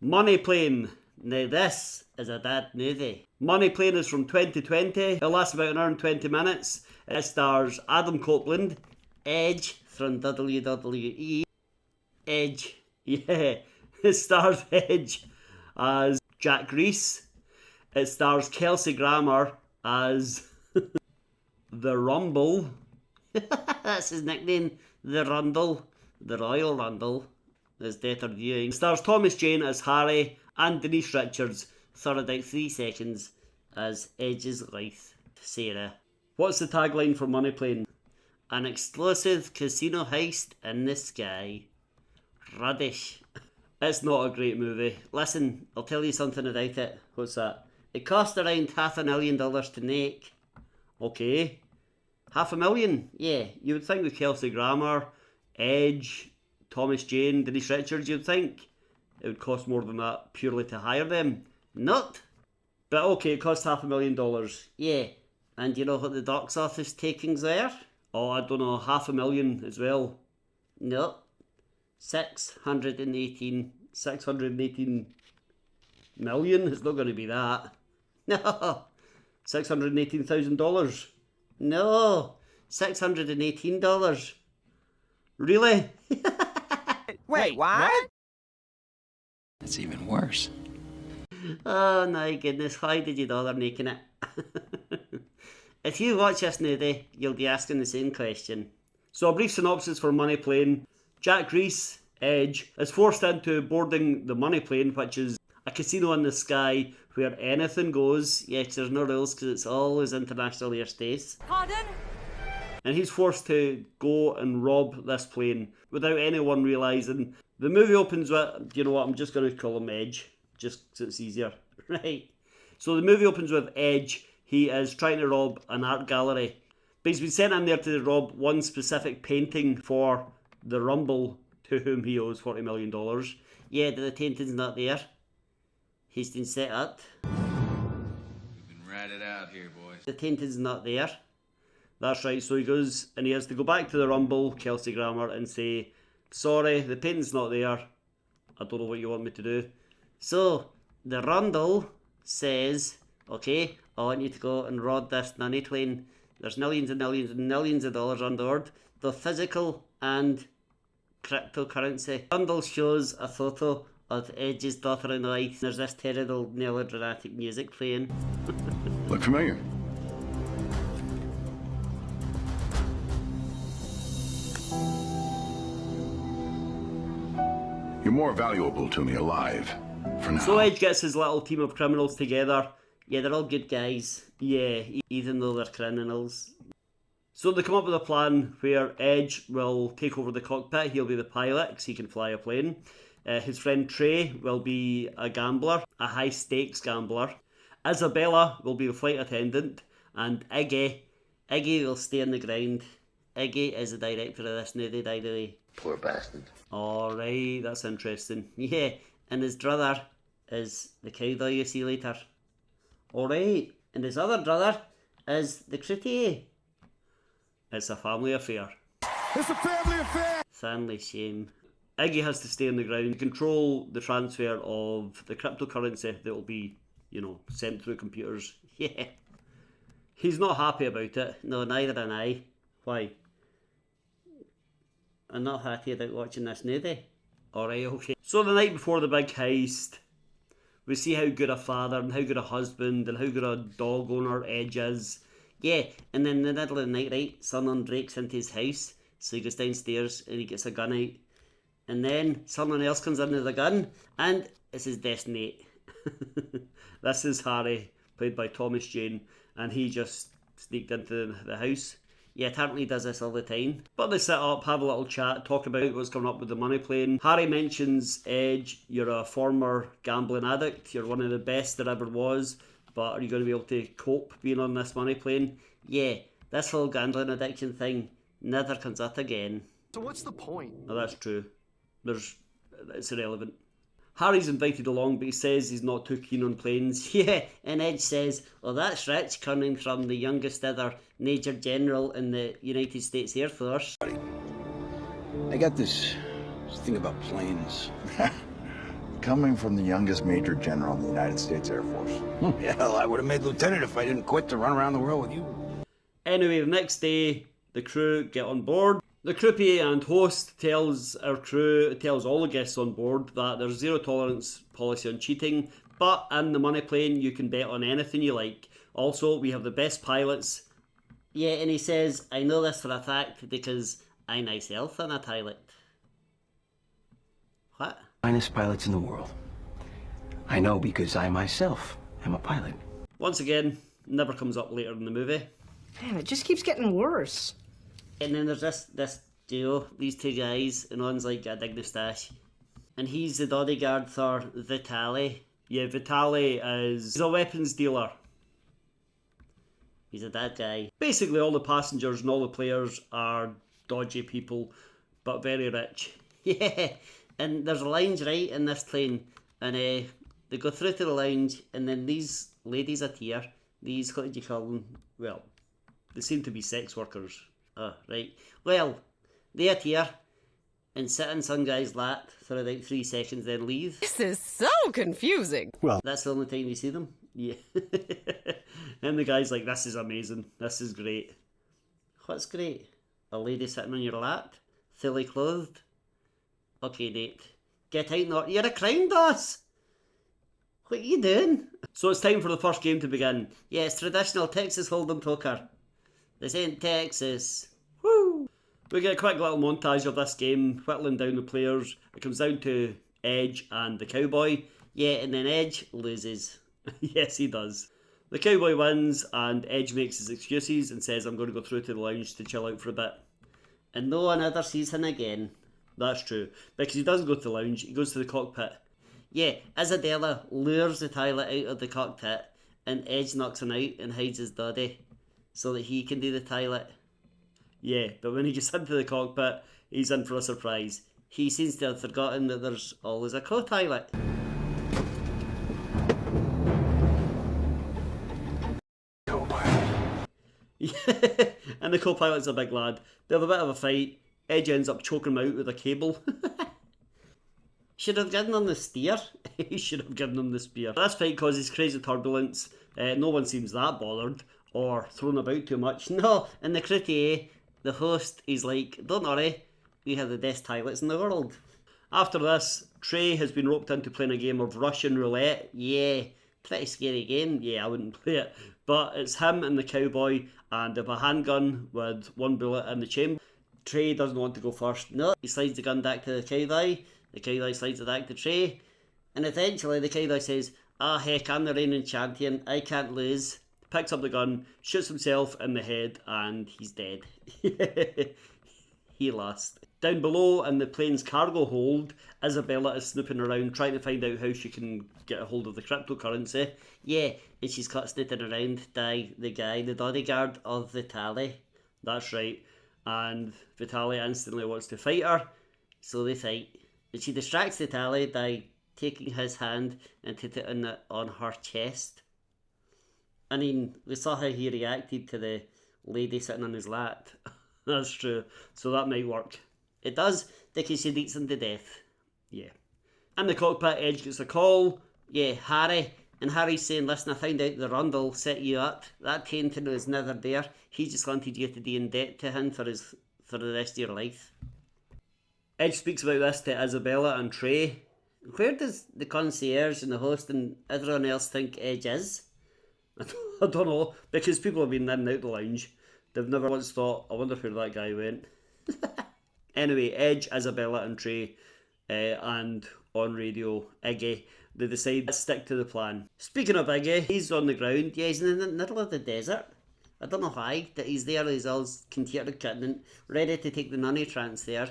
Money Plane. Now this is a dad movie. Money Plane is from 2020. It lasts about an hour and 20 minutes. It stars Adam Copeland, Edge from WWE. Edge, yeah. It stars Edge as Jack Reese. It stars Kelsey Grammer as the Rumble. That's his nickname, the Rundle, the Royal Rundle. Is better viewing. It stars Thomas Jane as Harry and Denise Richards for about 3 seconds as Edge's wife, Sarah. What's the tagline for Money Plane? An explosive casino heist in the sky. Rubbish. It's not a great movie. Listen, I'll tell you something about it. What's that? It cost around $500,000 to make. Okay. $500,000? Yeah, you would think with Kelsey Grammer, Edge, Thomas Jane, Denise Richards, you'd think it would cost more than that purely to hire them. Not. But okay, it cost $500,000. Yeah. And you know what the box office takings there? Oh, I don't know, $500,000 as well. No. 618 million? It's not going to be that. No. $618,000. No. $618. Really? Wait, what? That's even worse. Oh my goodness, why did you bother making it? If you watch this movie, you'll be asking the same question. So a brief synopsis for Money Plane. Jack Reese, Edge, is forced into boarding the Money Plane, which is a casino in the sky where anything goes. Yes, there's no rules because it's always international airspace. Pardon? And he's forced to go and rob this plane without anyone realising. The movie opens with, you know what, I'm just going to call him Edge, just so it's easier. Right. So the movie opens with Edge. He is trying to rob an art gallery. But he's been sent in there to rob one specific painting for the Rumble, to whom he owes $40 million. Yeah, the painting's not there. He's been set up. We've been ratted out here, boys. The painting's not there. That's right, so he goes and he has to go back to the Rumble, Kelsey Grammer, and say, sorry, the painting's not there. I don't know what you want me to do. So, the Rumble says, okay, I want you to go and rob this money plane. There's millions and millions and millions of dollars on board, both physical and cryptocurrency. Rumble shows a photo of Edge's daughter-in-law. There's this terrible melodramatic music playing. Look familiar? You're more valuable to me alive, for now. So Edge gets his little team of criminals together. Yeah, they're all good guys. Yeah, even though they're criminals. So they come up with a plan where Edge will take over the cockpit. He'll be the pilot because he can fly a plane. His friend Trey will be a gambler, a high-stakes gambler. Isabella will be the flight attendant. And Iggy will stay on the ground. Iggy is the director of this movie, by the way. Poor bastard. Alright, that's interesting. Yeah, and his brother is the cowboy you see later. Alright, and his other brother is the croupier. It's a family affair. It's a family affair! Family shame. Iggy has to stay on the ground to control the transfer of the cryptocurrency that will be, you know, sent through computers. Yeah. He's not happy about it. No, neither am I. Why? I'm not happy about watching this movie. Alright, okay. So the night before the big heist, we see how good a father and how good a husband and how good a dog owner Edge is. Yeah, and then in the middle of the night, right, someone breaks into his house, so he goes downstairs and he gets a gun out. And then someone else comes in with a gun, and it's his best mate. This is Harry, played by Thomas Jane, and he just sneaked into the house. Yeah, apparently he does this all the time. But they sit up, have a little chat, talk about what's coming up with the money plane. Harry mentions, Edge, you're a former gambling addict, you're one of the best there ever was, but are you going to be able to cope being on this money plane? Yeah, this whole gambling addiction thing never comes up again. So what's the point? No, that's true. It's irrelevant. Harry's invited along, but he says he's not too keen on planes. Yeah, and Edge says, well, that's rich, coming from the youngest ever Major General in the United States Air Force. I got this thing about planes. coming from the youngest Major General in the United States Air Force. Hell, I would have made lieutenant if I didn't quit to run around the world with you. Anyway, the next day, the crew get on board. The croupier and host tells our crew, tells all the guests on board that there's zero tolerance policy on cheating, but in the money plane you can bet on anything you like. Also, we have the best pilots. Yeah, and he says, I know this for a fact because I myself am a pilot. What? Finest pilots in the world. I know because I myself am a pilot. Once again, never comes up later in the movie. Man, it just keeps getting worse. And then there's this duo, these two guys, and one's like got a big moustache. And he's the bodyguard for Vitali. Yeah, Vitali he's a weapons dealer. He's a bad guy. Basically all the passengers and all the players are dodgy people, but very rich. Yeah, and there's a lounge right in this plane, and they go through to the lounge, and then these ladies appear. These, what did you call them? Well, they seem to be sex workers. Oh, right. Well, they appear and sit in some guy's lap for about 3 seconds, then leave. This is so confusing. Well, that's the only time you see them. Yeah. And the guy's like, this is amazing. This is great. What's great? A lady sitting on your lap? Fully clothed? Okay, Nate. Get out now. You're a crime boss! What are you doing? So it's time for the first game to begin. Yes, traditional Texas Hold'em poker. This ain't Texas. Woo! We get a quick little montage of this game, whittling down the players. It comes down to Edge and the cowboy. Yeah, and then Edge loses. Yes, he does. The cowboy wins, and Edge makes his excuses and says, I'm going to go through to the lounge to chill out for a bit. And no one ever sees him again. That's true. Because he doesn't go to the lounge, he goes to the cockpit. Yeah, Isabella lures the pilot out of the cockpit, and Edge knocks him out and hides his body so that he can do the pilot. Yeah, but when he gets into the cockpit, he's in for a surprise. He seems to have forgotten that there's always a co-pilot. And the co-pilot's a big lad. They have a bit of a fight. Edge ends up choking him out with a cable. Should have given him the steer. He should have given him the spear. This fight causes crazy turbulence. No one seems that bothered or thrown about too much. No, and the critique, the host, is like, don't worry, we have the best pilots in the world. After this, Trey has been roped into playing a game of Russian roulette. Yeah, pretty scary game. Yeah, I wouldn't play it. But it's him and the cowboy, and they have a handgun with one bullet in the chamber. Trey doesn't want to go first. No, he slides the gun back to the cowboy. The cowboy slides it back to Trey. And eventually the cowboy says, ah, heck, I'm the reigning champion. I can't lose. Picks up the gun, shoots himself in the head, and he's dead. He lost. Down below in the plane's cargo hold, Isabella is snooping around trying to find out how she can get a hold of the cryptocurrency. Yeah, and she's caught snooping around by the guy, the bodyguard of Vitali. That's right. And Vitali instantly wants to fight her, so they fight. And she distracts Vitali by taking his hand and putting it on her chest. I mean, we saw how he reacted to the lady sitting on his lap. That's true. So that might work. It does, because she beats him to death. Yeah. In the cockpit, Edge gets a call. Yeah, Harry. And Harry's saying, listen, I found out the Rundle set you up. That painting was never there. He just wanted you to be in debt to him for the rest of your life. Edge speaks about this to Isabella and Trey. Where does the concierge and the host and everyone else think Edge is? I don't know, because people have been in and out the lounge. They've never once thought, I wonder where that guy went. Anyway, Edge, Isabella and Trey, and on radio, Iggy, they decide to stick to the plan. Speaking of Iggy, he's on the ground. Yeah, he's in the middle of the desert. I don't know why, that he's there, he's all computer cutting, ready to take the money transfer.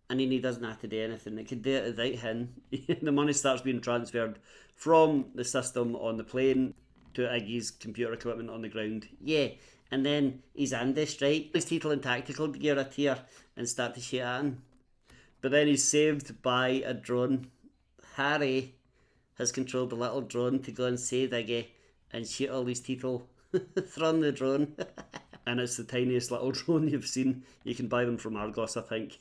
And then he doesn't have to do anything. It could do it without him. The money starts being transferred from the system on the plane to Iggy's computer equipment on the ground. Yeah, and then he's ambushed, right? His people in tactical gear appear and start to shoot at him. But then he's saved by a drone. Harry has controlled the little drone to go and save Iggy and shoot all these people from the drone. And it's the tiniest little drone you've seen. You can buy them from Argos, I think.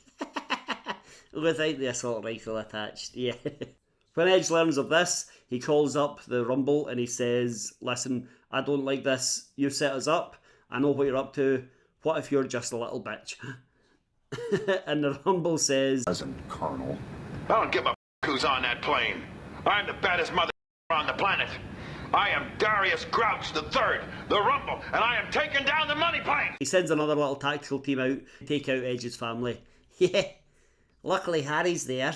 Without the assault rifle attached, yeah. When Edge learns of this, he calls up the Rumble and he says, listen, I don't like this. You've set us up. I know what you're up to. What if you're just a little bitch? And the Rumble says, Listen, Colonel. I don't give a who's on that plane. I'm the baddest mother on the planet. I am Darius Grouch III, the Rumble, and I am taking down the money plane. He sends another little tactical team out to take out Edge's family. Yeah, luckily Harry's there,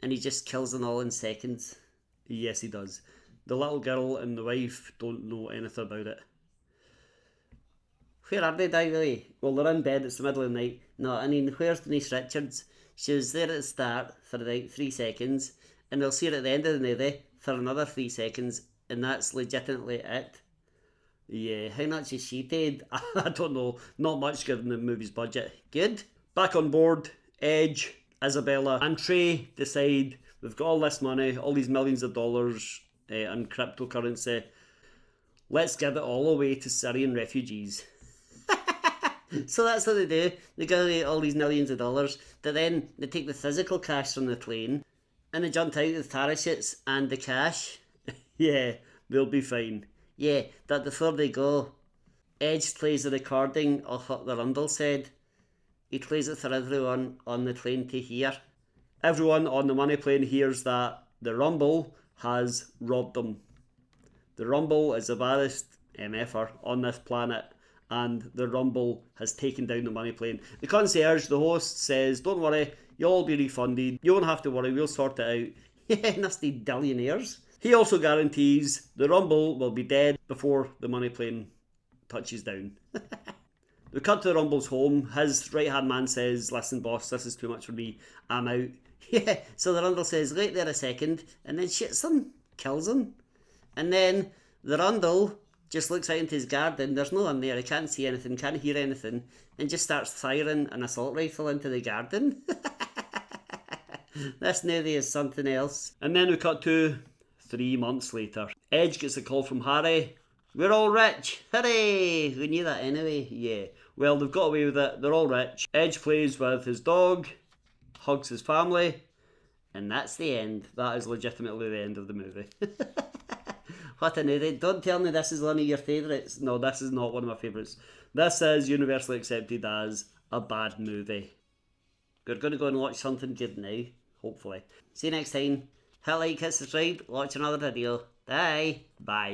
and he just kills them all in seconds. Yes, he does. The little girl and the wife don't know anything about it. Where are they, really? Well, they're in bed, it's the middle of the night. No, I mean, where's Denise Richards? She was there at the start for like 3 seconds, and they'll see her at the end of the movie for another 3 seconds, and that's legitimately it. Yeah, how much is she paid? I don't know. Not much given the movie's budget. Good. Back on board, Edge, Isabella, and Trey decide we've got all this money, all these millions of dollars in cryptocurrency. Let's give it all away to Syrian refugees. So that's what they do. They give away all these millions of dollars, but then they take the physical cash from the plane and they jump out with parachutes and the cash. Yeah, they'll be fine. Yeah, but before they go, Edge plays a recording of what the Rumble said. He plays it for everyone on the plane to hear. Everyone on the money plane hears that the Rumble has robbed them. The Rumble is the baddest MFer on this planet, and the Rumble has taken down the money plane. The concierge, the host, says, don't worry, you'll all be refunded. You won't have to worry, we'll sort it out. Yeah, nasty billionaires. He also guarantees the Rumble will be dead before the money plane touches down. We cut to the Rumble's home. His right-hand man says, listen boss, this is too much for me, I'm out. Yeah, so the Rumble says, wait there a second, and then shoots him, kills him. And then the Rumble just looks out into his garden, there's no one there, he can't see anything, can't hear anything, and just starts firing an assault rifle into the garden. This movie is something else. And then we cut to 3 months later. Edge gets a call from Harry. We're all rich. Hooray! We knew that anyway. Yeah. Well, they've got away with it. They're all rich. Edge plays with his dog, hugs his family, and that's the end. That is legitimately the end of the movie. What a movie. Don't tell me this is one of your favourites. No, this is not one of my favourites. This is universally accepted as a bad movie. We're going to go and watch something good now, hopefully. See you next time. Hit like, hit subscribe, watch another video. Bye. Bye.